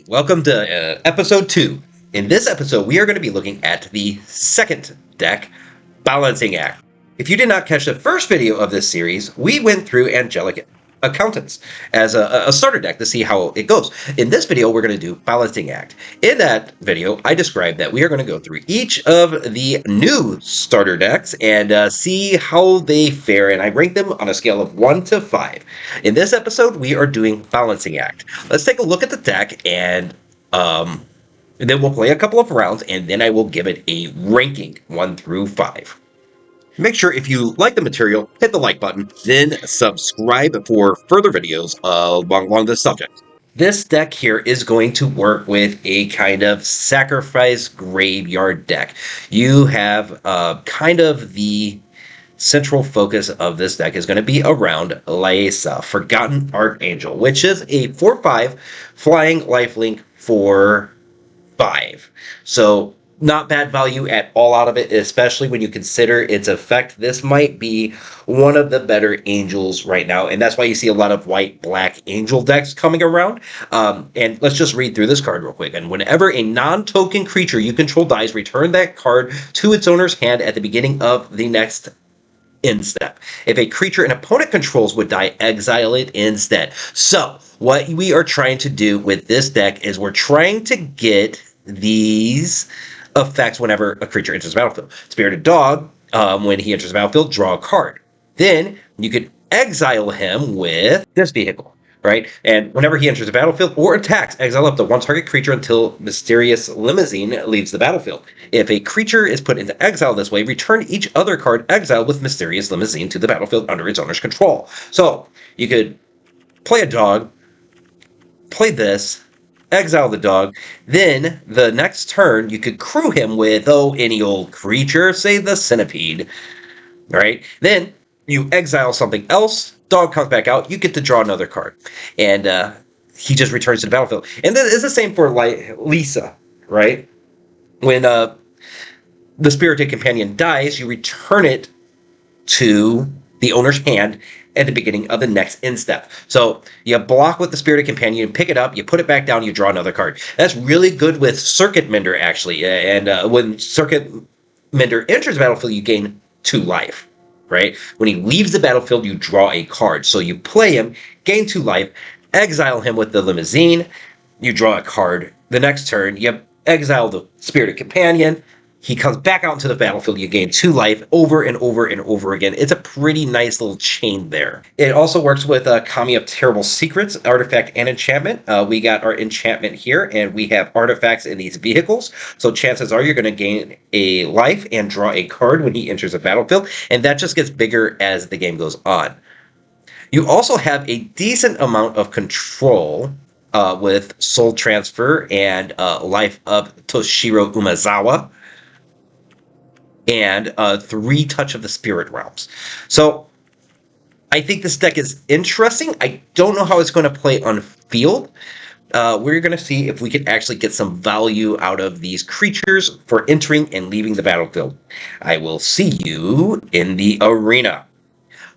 welcome to episode 2. In this episode, we are going to be looking at the second deck, Balancing Act. If you did not catch the first video of this series, we went through Angelic Accountants as a starter deck to see how it goes. In this video, we're going to do Balancing Act. In that video, I described that we are going to go through each of the new starter decks and see how they fare, and I rank them on a scale of 1 to 5. In this episode, we are doing Balancing Act. Let's take a look at the deck, and then we'll play a couple of rounds, and then I will give it a ranking 1 through 5. Make sure if you like the material, hit the like button, then subscribe for further videos along this subject. This deck here is going to work with a kind of sacrifice graveyard deck. You have kind of the central focus of this deck is going to be around Laesa, Forgotten Archangel, which is a 4/5 flying lifelink for 5. So not bad value at all out of it, especially when you consider its effect. This might be one of the better angels right now, and that's why you see a lot of white-black angel decks coming around. And let's just read through this card real quick. And whenever a non-token creature you control dies, return that card to its owner's hand at the beginning of the next end step. If a creature an opponent controls would die, exile it instead. So what we are trying to do with this deck is we're trying to get these effects whenever a creature enters the battlefield. Spirited Dog, when he enters the battlefield, draw a card. Then you could exile him with this vehicle, right? And whenever he enters the battlefield or attacks, exile up to one target creature until Mysterious Limousine leaves the battlefield. If a creature is put into exile this way, return each other card exiled with Mysterious Limousine to the battlefield under its owner's control. So you could play a dog, play this, exile the dog, then the next turn you could crew him with, any old creature, say the centipede, right? Then you exile something else, dog comes back out, you get to draw another card, and he just returns to the battlefield. And then it's the same for Lisa, right? When the Spirited Companion dies, you return it to the owner's hand at the beginning of the next end step. So you block with the Spirited Companion, you pick it up, you put it back down, you draw another card. That's really good with Circuit Mender, actually. And when Circuit Mender enters the battlefield, you gain 2 life, right? When he leaves the battlefield, you draw a card. So you play him, gain 2 life, exile him with the Limousine, you draw a card. The next turn, you exile the Spirited Companion, he comes back out into the battlefield, you gain 2 life over and over and over again. It's a pretty nice little chain there. It also works with Kami of Terrible Secrets, Artifact, and Enchantment. We got our enchantment here, and we have artifacts in these vehicles. So chances are you're going to gain a life and draw a card when he enters the battlefield, and that just gets bigger as the game goes on. You also have a decent amount of control with Soul Transfer and Life of Toshiro Umezawa, and 3 Touch of the Spirit Realms. So I think this deck is interesting. I don't know how it's going to play on field. We're going to see if we can actually get some value out of these creatures for entering and leaving the battlefield. I will see you in the arena.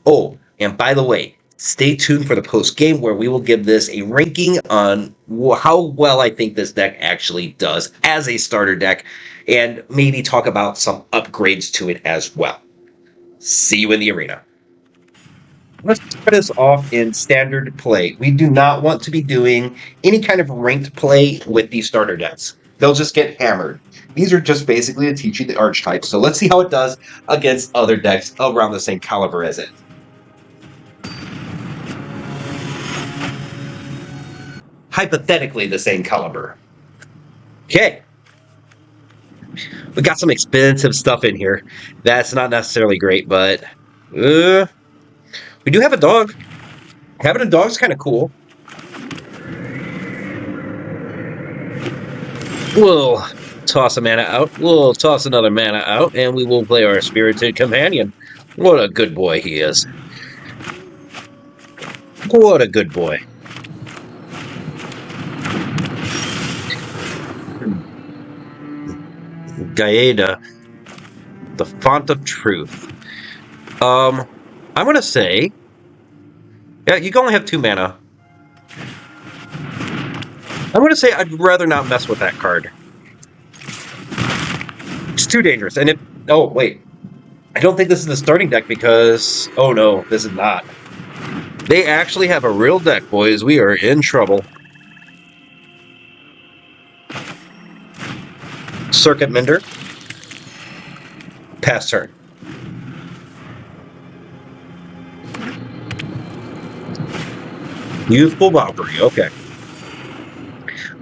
Oh, and by the way, stay tuned for the post-game where we will give this a ranking on how well I think this deck actually does as a starter deck, and maybe talk about some upgrades to it as well. See you in the arena. Let's start this off in standard play. We do not want to be doing any kind of ranked play with these starter decks. They'll just get hammered. These are just basically to teach you the archetypes. So let's see how it does against other decks around the same caliber as it. Hypothetically the same caliber. Okay. We got some expensive stuff in here. That's not necessarily great, but we do have a dog. Having a dog is kind of cool. We'll toss a mana out. We'll toss another mana out, and we will play our Spirited Companion. What a good boy he is. What a good boy. Gaeda, the Font of Truth. I'm going to say, yeah, you can only have 2 mana. I'm going to say I'd rather not mess with that card. It's too dangerous. And oh, wait. I don't think this is the starting deck because... Oh, no, this is not. They actually have a real deck, boys. We are in trouble. Circuit Mender. Pass turn. Youthful Valkyrie. Okay.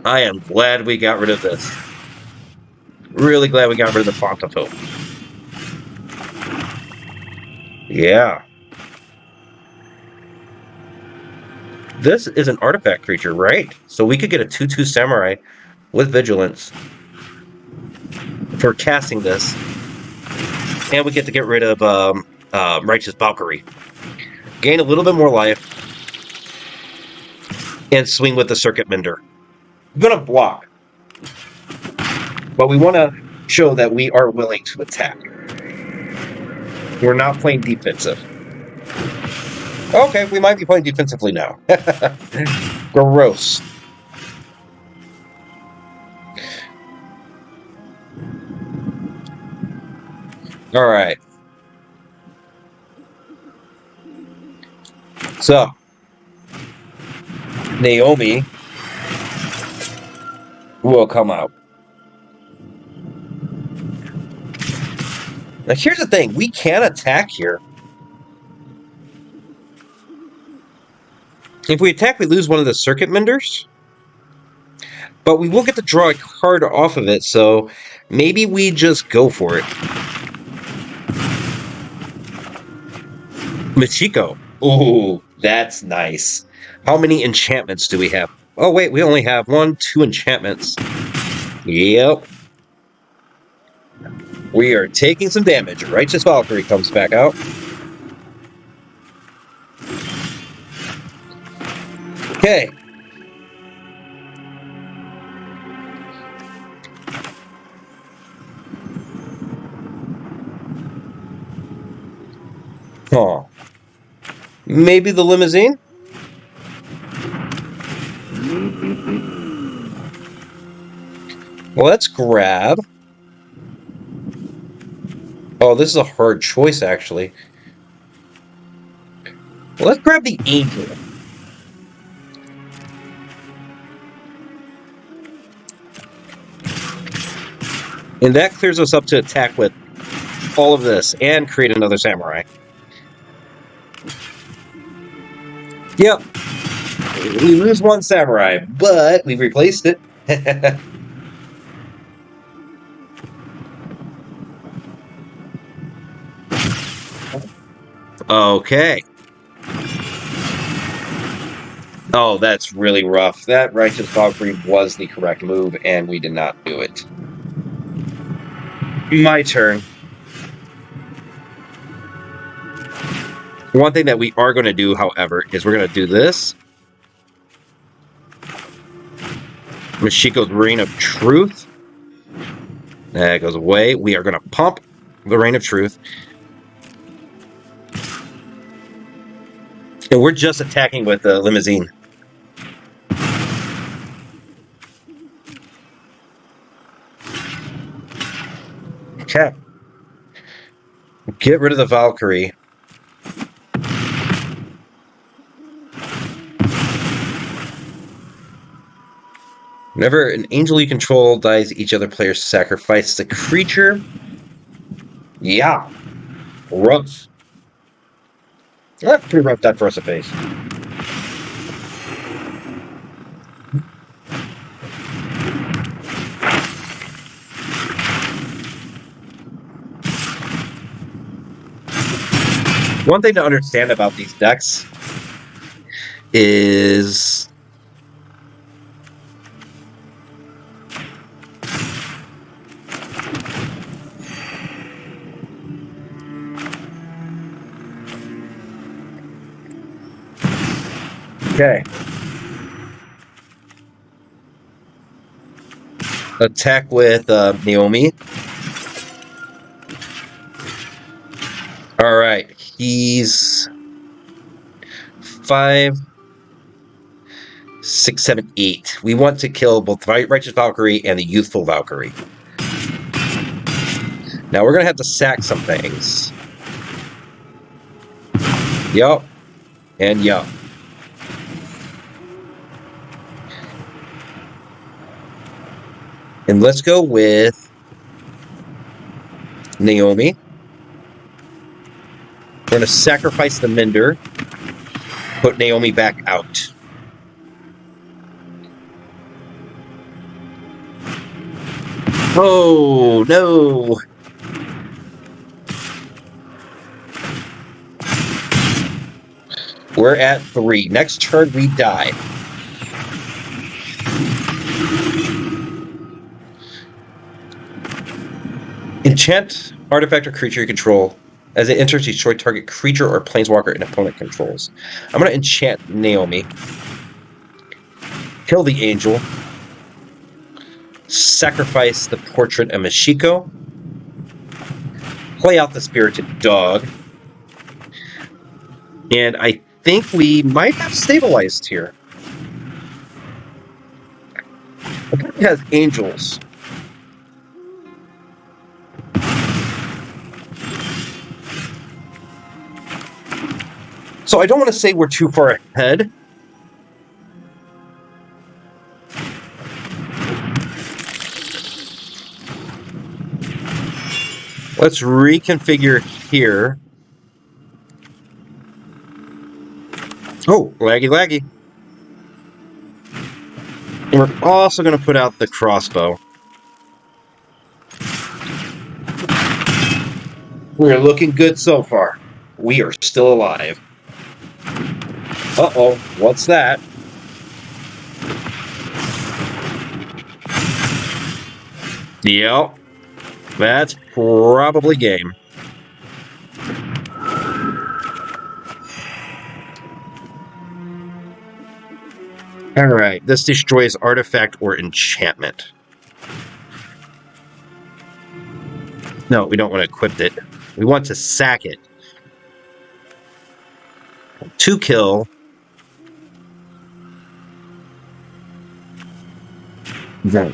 I am glad we got rid of this. Really glad we got rid of the Fontainebleau. Yeah. This is an artifact creature, right? So we could get a 2/2 Samurai with Vigilance for casting this. And we get to get rid of Righteous Valkyrie. Gain a little bit more life. And swing with the Circuit Mender. I'm going to block. But we want to show that we are willing to attack. We're not playing defensive. Okay, we might be playing defensively now. Gross. Alright. So, Naomi will come out. Now here's the thing, we can attack here. If we attack, we lose one of the Circuit Menders. But we will get to draw a card off of it, so maybe we just go for it. Michiko. Ooh, that's nice. How many enchantments do we have? Oh, wait, we only have 2 enchantments. Yep. We are taking some damage. Righteous Valkyrie comes back out. Okay. Oh. Maybe the limousine? Well, let's grab. Oh, this is a hard choice, actually. Well, let's grab the Angel. And that clears us up to attack with all of this and create another Samurai. Yep. We lose 1 Samurai, but we've replaced it. Okay. Oh, that's really rough. That Righteous Valkyrie was the correct move, and we did not do it. My turn. One thing that we are going to do, however, is we're going to do this. Michiko's Reign of Truth. That goes away. We are going to pump the Reign of Truth. And we're just attacking with the limousine. Okay. Get rid of the Valkyrie. Whenever an angel you control dies, each other player sacrifices the creature. Yeah. Rough. That's pretty rough deck for us to face. One thing to understand about these decks is okay. Attack with Naomi. Alright, he's 5, 6, 7, 8. We want to kill both Righteous Valkyrie and the Youthful Valkyrie. Now we're going to have to sack some things. Yup. And yup. And let's go with Naomi. We're going to sacrifice the Mender. Put Naomi back out. Oh, no. We're at 3. Next turn, we die. Enchant artifact or creature you control. As it enters, destroy target creature or planeswalker an opponent controls. I'm going to enchant Naomi. Kill the angel. Sacrifice the portrait of Mashiko. Play out the spirited dog. And I think we might have stabilized here. I think it has angels. So I don't want to say we're too far ahead. Let's reconfigure here. Oh, laggy. And we're also going to put out the crossbow. We're looking good so far. We are still alive. Uh-oh, what's that? Yep, that's probably game. Alright, this destroys artifact or enchantment. No, we don't want to equip it. We want to sack it. 2 kill. Right.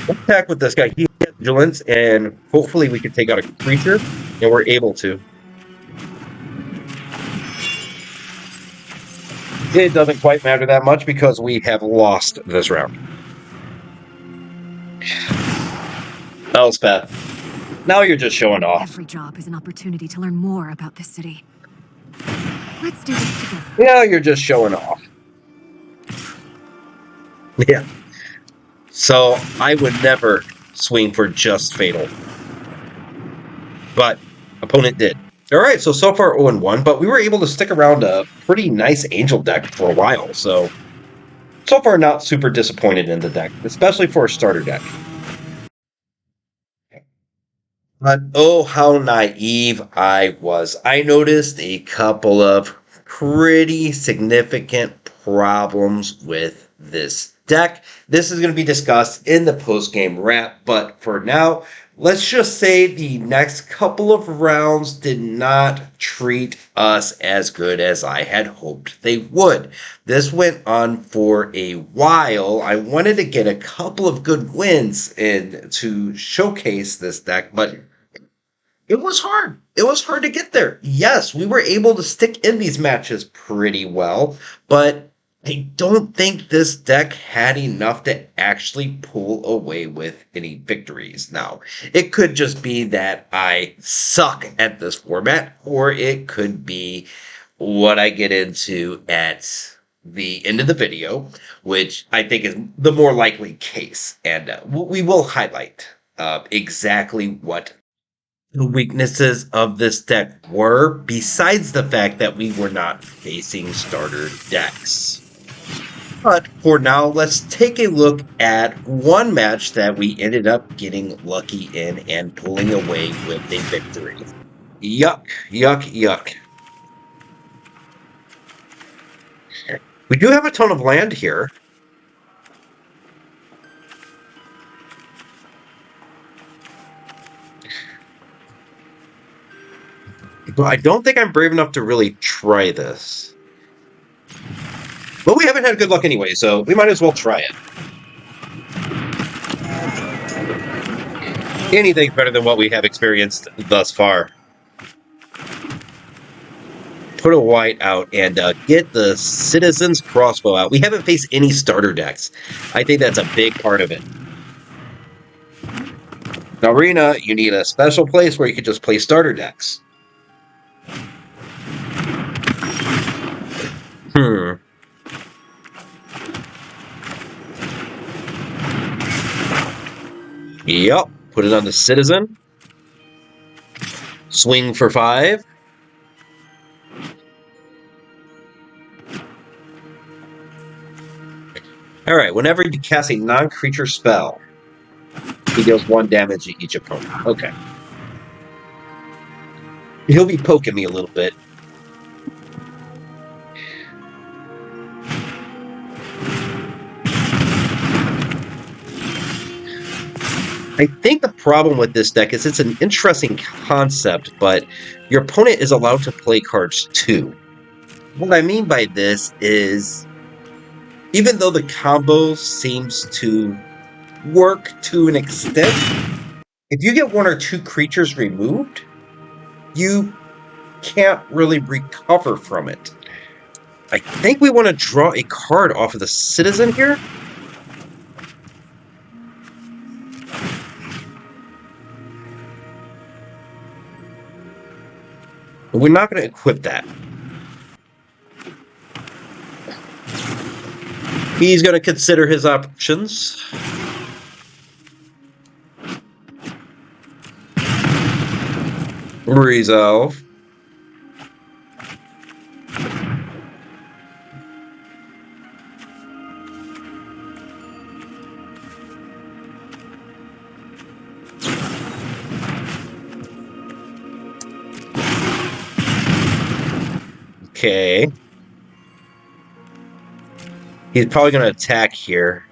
Attack with this guy. He has vigilance, and hopefully we can take out a creature, and we're able to. It doesn't quite matter that much because we have lost this round. Elspeth, now you're just showing off. Every job is an opportunity to learn more about this city. Let's do this together. Now you're just showing off. Yeah. So I would never swing for just Fatal. But opponent did. Alright, so far 0-1, but we were able to stick around a pretty nice Angel deck for a while, so far not super disappointed in the deck, especially for a starter deck. But oh, how naive I was. I noticed a couple of pretty significant problems with this deck. This is going to be discussed in the post-game wrap, but for now, let's just say the next couple of rounds did not treat us as good as I had hoped they would. This went on for a while. I wanted to get a couple of good wins in to showcase this deck, but it was hard. It was hard to get there. Yes, we were able to stick in these matches pretty well, but I don't think this deck had enough to actually pull away with any victories. Now, it could just be that I suck at this format, or it could be what I get into at the end of the video, which I think is the more likely case. And we will highlight exactly what the weaknesses of this deck were, besides the fact that we were not facing starter decks. But for now, let's take a look at one match that we ended up getting lucky in and pulling away with a victory. Yuck, yuck, yuck. We do have a ton of land here. But I don't think I'm brave enough to really try this. But we haven't had good luck anyway, so we might as well try it. Anything's better than what we have experienced thus far. Put a white out and get the Citizen's Crossbow out. We haven't faced any starter decks. I think that's a big part of it. Arena, you need a special place where you can just play starter decks. Yep. Put it on the Citizen. Swing for 5. Alright, whenever you cast a non-creature spell, he deals 1 damage to each opponent. Okay. He'll be poking me a little bit. I think the problem with this deck is it's an interesting concept, but your opponent is allowed to play cards too. What I mean by this is, even though the combo seems to work to an extent, if you get 1 or 2 creatures removed, you can't really recover from it. I think we want to draw a card off of the Citizen here. But we're not going to equip that. He's going to consider his options. Resolve. Okay. He's probably going to attack here.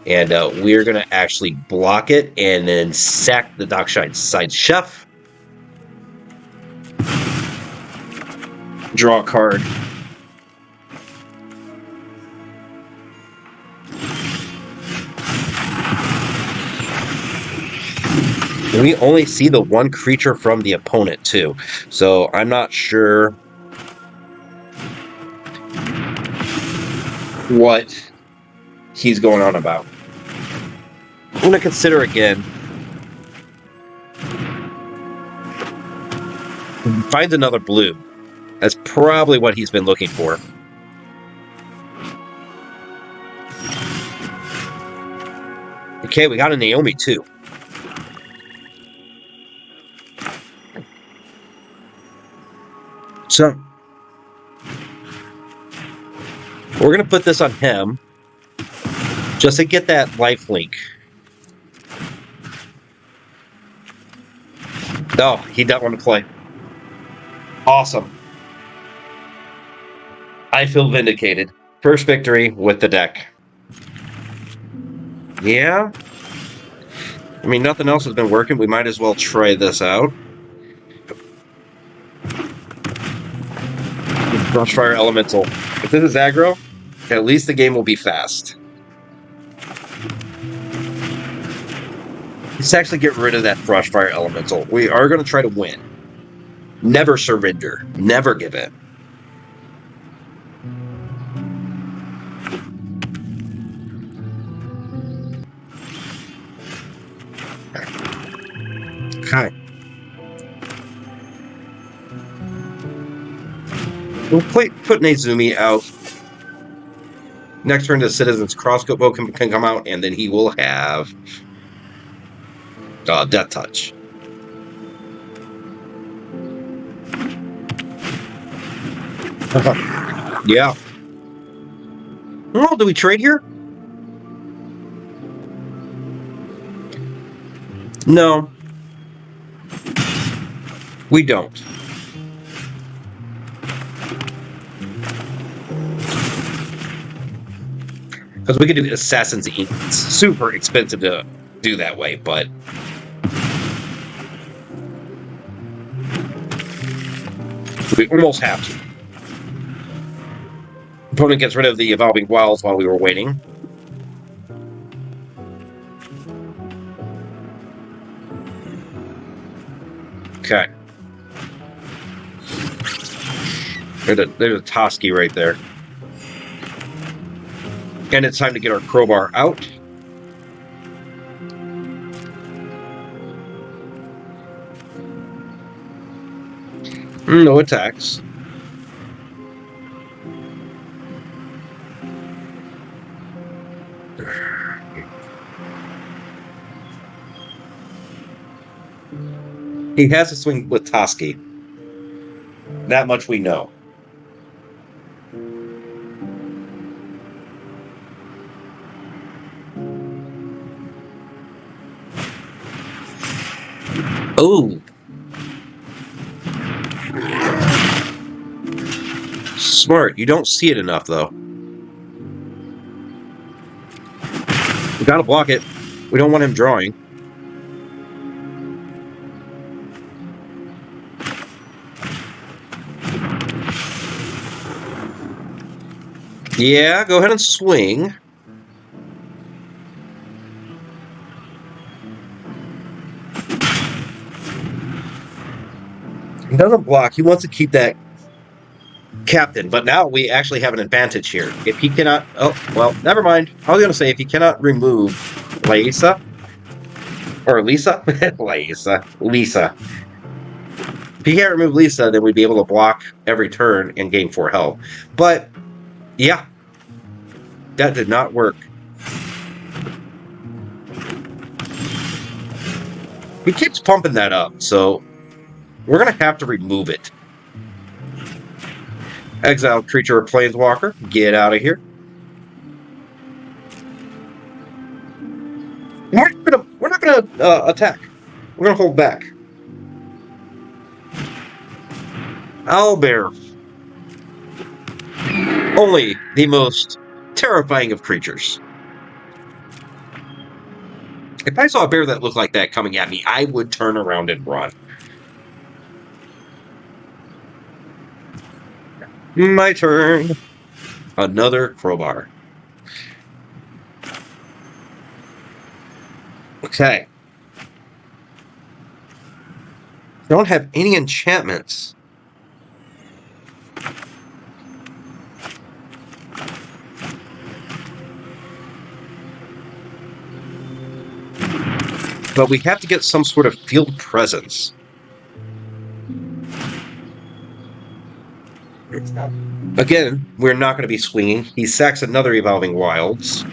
And we're going to actually block it and then sack the Dockside Chef. Draw a card. And we only see the 1 creature from the opponent too. So I'm not sure what he's going on about. I'm going to consider again. Finds another blue. That's probably what he's been looking for. Okay, we got a Naomi too. So we're going to put this on him just to get that lifelink. Oh, he doesn't want to play. Awesome. I feel vindicated. First victory with the deck. Yeah. I mean, nothing else has been working. We might as well try this out. Brushfire Elemental. If this is aggro, at least the game will be fast. Let's actually get rid of that Brushfire Elemental. We are going to try to win. Never surrender. Never give in. Okay. We'll put Nezumi out. Next turn, the Citizen's Crossbow can come out, and then he will have Death Touch. Yeah. Oh, do we trade here? No. We don't. Because we could do Assassin's Ink. It's super expensive to do that way, but... We almost have to. Opponent gets rid of the evolving wilds while we were waiting. Okay. There's a Toski right there. And it's time to get our crowbar out. No attacks. He has to swing with Toski. That much we know. Oh. Smart. You don't see it enough, though. We gotta block it. We don't want him drawing. Yeah, go ahead and swing. He doesn't block. He wants to keep that captain, but now we actually have an advantage here. If he cannot... Oh, well, never mind. I was going to say, if he cannot remove Lisa... Or Lisa? Lisa. If he can't remove Lisa, then we'd be able to block every turn and gain 4 health. But, yeah. That did not work. He keeps pumping that up, so... We're going to have to remove it. Exiled creature or planeswalker, get out of here. We're not gonna attack. We're gonna hold back. Owlbear. Only the most terrifying of creatures. If I saw a bear that looked like that coming at me, I would turn around and run. My turn. Another crowbar. Okay. Don't have any enchantments. But we have to get some sort of field presence. Again, we're not going to be swinging. He sacks another Evolving Wilds.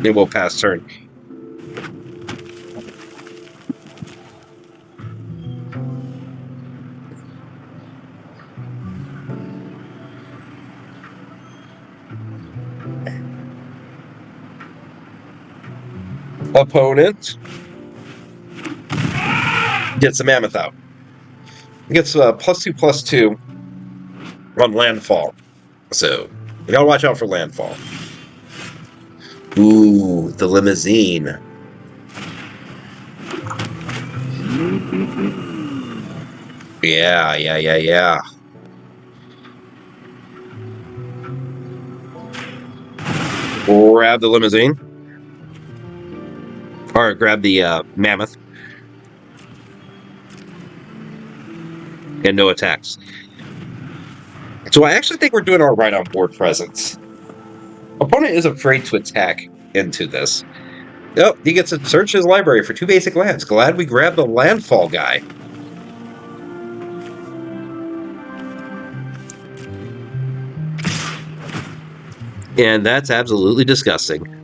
It will pass turn. Opponent gets the Mammoth out. He gets +2/+2 on landfall. So, you gotta watch out for landfall. Ooh, the limousine. Yeah. Grab the limousine. Or grab the mammoth. And no attacks. So I actually think we're doing all right on board presence. Opponent is afraid to attack into this. Oh, he gets to search his library for 2 basic lands. Glad we grabbed the landfall guy. And that's absolutely disgusting.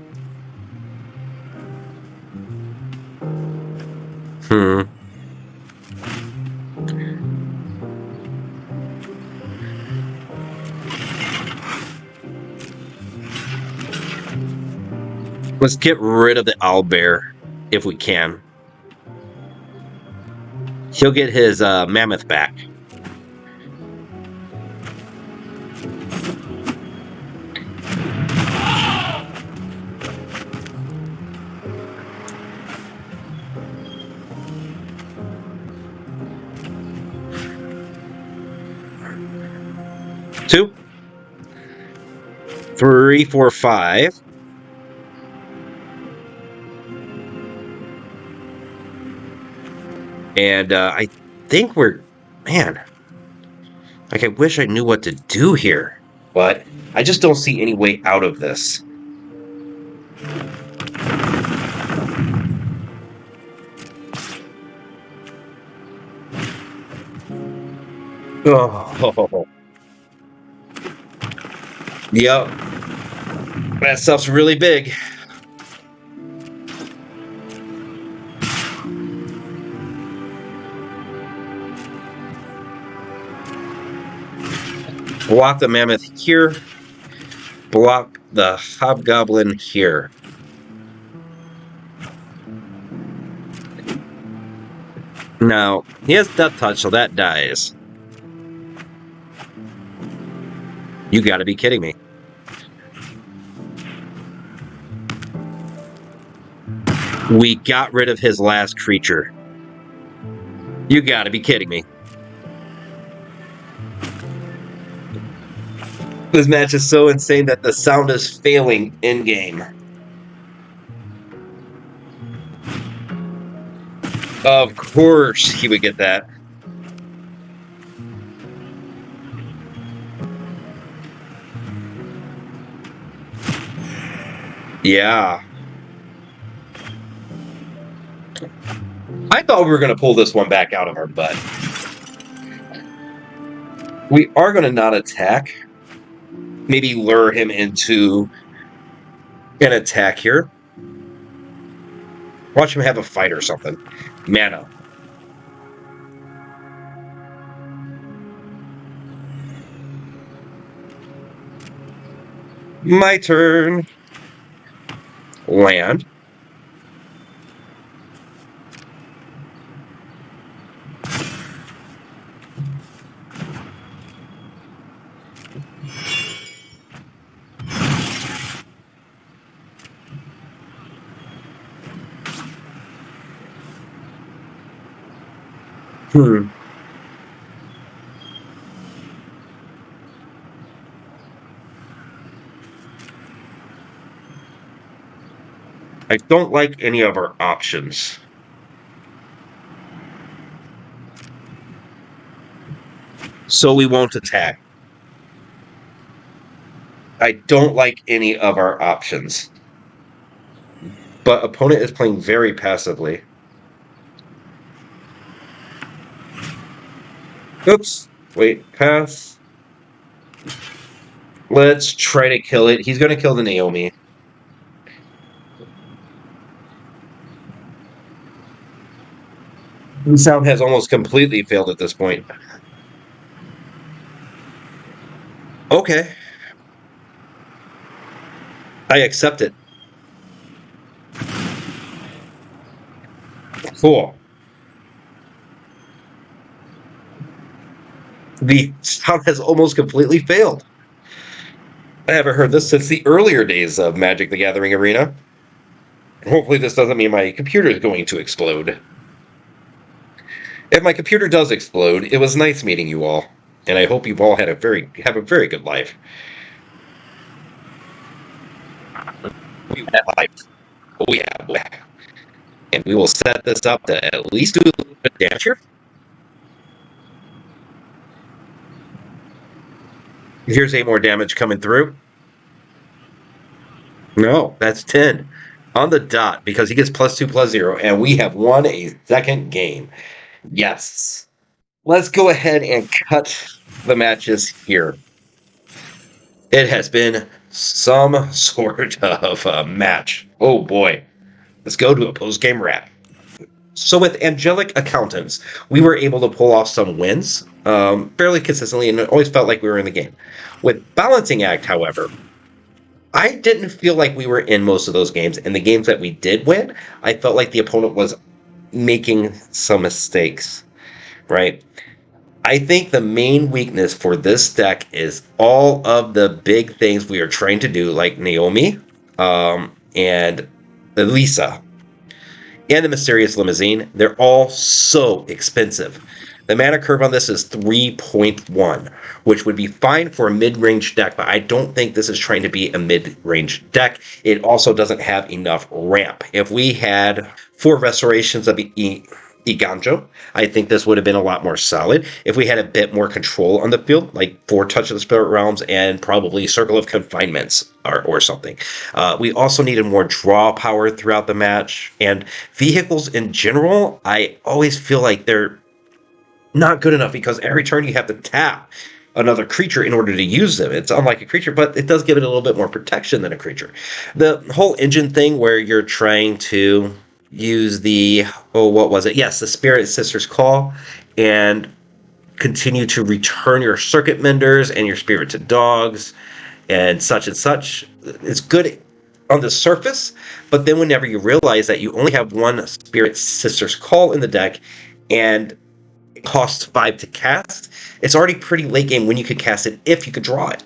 Let's get rid of the owlbear if we can. He'll get his mammoth back. 2, 3, 4, 5. And I think we're... Man. Like, I wish I knew what to do here. But I just don't see any way out of this. Oh. Yep. That stuff's really big. Block the mammoth here. Block the hobgoblin here. Now, he has Death Touch, so that dies. You gotta be kidding me. We got rid of his last creature. You gotta be kidding me. This match is so insane that the sound is failing in-game. Of course he would get that. Yeah. I thought we were going to pull this one back out of our butt. We are going to not attack. Maybe lure him into an attack here. Watch him have a fight or something. Mana. My turn. Land. I don't like any of our options. So we won't attack. I don't like any of our options. But opponent is playing very passively. Oops. Wait, pass. Let's try to kill it. He's going to kill the Naomi. The sound has almost completely failed at this point. Okay. I accept it. Cool. The sound has almost completely failed. I haven't heard this since the earlier days of Magic the Gathering Arena. Hopefully this doesn't mean my computer is going to explode. If my computer does explode, it was nice meeting you all, and I hope you've all had have a very good life. We have life. Oh yeah, and we will set this up to at least do a little bit of damage here. Here's 8 more damage coming through. No, that's 10 on the dot because he gets +2/+0, and we have won a second game. Yes. Let's go ahead and cut the matches here. It has been some sort of a match. Oh boy. Let's go to a post-game wrap. So with Angelic Accountants, we were able to pull off some wins fairly consistently, and it always felt like we were in the game. With Balancing Act, however, I didn't feel like we were in most of those games, and the games that we did win, I felt like the opponent was making some mistakes, right? I think the main weakness for this deck is all of the big things we are trying to do, like Naomi and Elisa and the Mysterious Limousine. They're all so expensive. The mana curve on this is 3.1, which would be fine for a mid-range deck, but I don't think this is trying to be a mid-range deck. It also doesn't have enough ramp. If we had 4 Restorations of Eiganjo, I think this would have been a lot more solid. If we had a bit more control on the field, like 4 Touch of the Spirit Realms and probably Circle of Confinements or something. We also needed more draw power throughout the match, and vehicles in general, I always feel like they're not good enough because every turn you have to tap another creature in order to use them. It's unlike a creature, but it does give it a little bit more protection than a creature. The whole engine thing where you're trying to use the, what was it? Yes, the Spirit Sister's Call, and continue to return your Circuit Menders and your Spirited Dogs and such. It's good on the surface, but then whenever you realize that you only have one Spirit Sister's Call in the deck and costs 5 to cast, it's already pretty late game when you could cast it if you could draw it.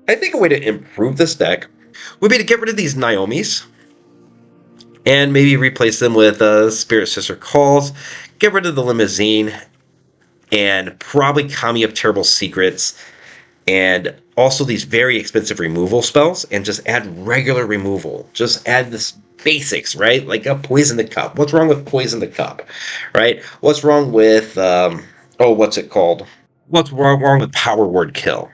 I think a way to improve this deck would be to get rid of these Naomis and maybe replace them with Spirit Sister Calls, get rid of the Limousine, and probably Kami of Terrible Secrets, and also these very expensive removal spells, and just add regular removal. Just add this basics, right? Like a Poison the Cup. What's wrong with Poison the Cup, right? What's wrong with, what's it called? What's wrong with Power Word Kill?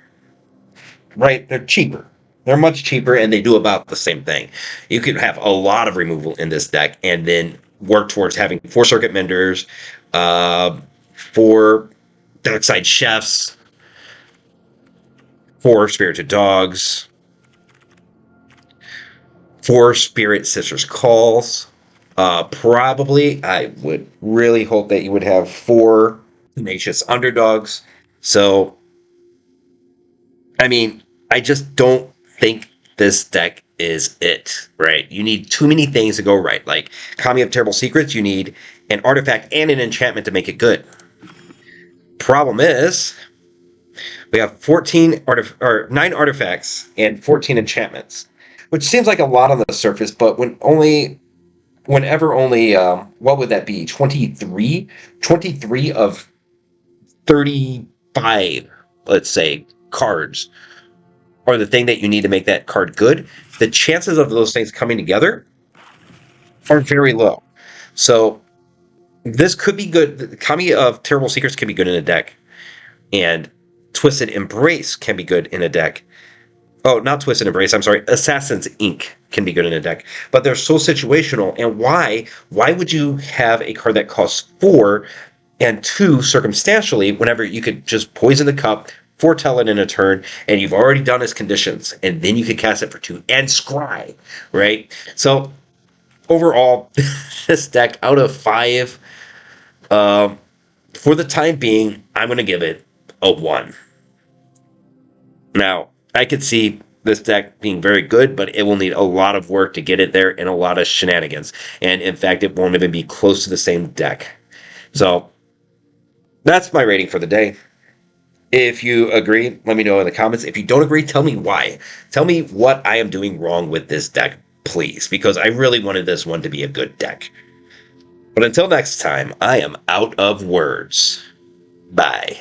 Right? They're cheaper. They're much cheaper, and they do about the same thing. You could have a lot of removal in this deck, and then work towards having 4 Circuit Menders, 4 Darkside Chefs, 4 Spirited Dogs, 4 Spirit Sister's Calls. Probably, I would really hope that you would have 4 Tenacious Underdogs. So, I mean, I just don't think this deck is it, right? You need too many things to go right. Like Kami of Terrible Secrets, you need an artifact and an enchantment to make it good. Problem is, we have 9 artifacts and 14 enchantments, which seems like a lot on the surface, but whenever only, what would that be? 23? 23 of 35, let's say, cards are the thing that you need to make that card good. The chances of those things coming together are very low. So this could be good. The Kami of Terrible Secrets can be good in a deck, and Twisted Embrace can be good in a deck. Oh, not Twisted Embrace, I'm sorry. Assassin's Ink can be good in a deck. But they're so situational, and why would you have a card that costs 4 and 2 circumstantially whenever you could just Poison the Cup, foretell it in a turn, and you've already done his conditions, and then you can cast it for 2 and scry, right? So overall, this deck out of 5, for the time being, I'm going to give it a 1. Now, I could see this deck being very good, but it will need a lot of work to get it there and a lot of shenanigans. And in fact, it won't even be close to the same deck. So that's my rating for the day. If you agree, let me know in the comments. If you don't agree, tell me why. Tell me what I am doing wrong with this deck, please, because I really wanted this one to be a good deck. But until next time, I am out of words. Bye.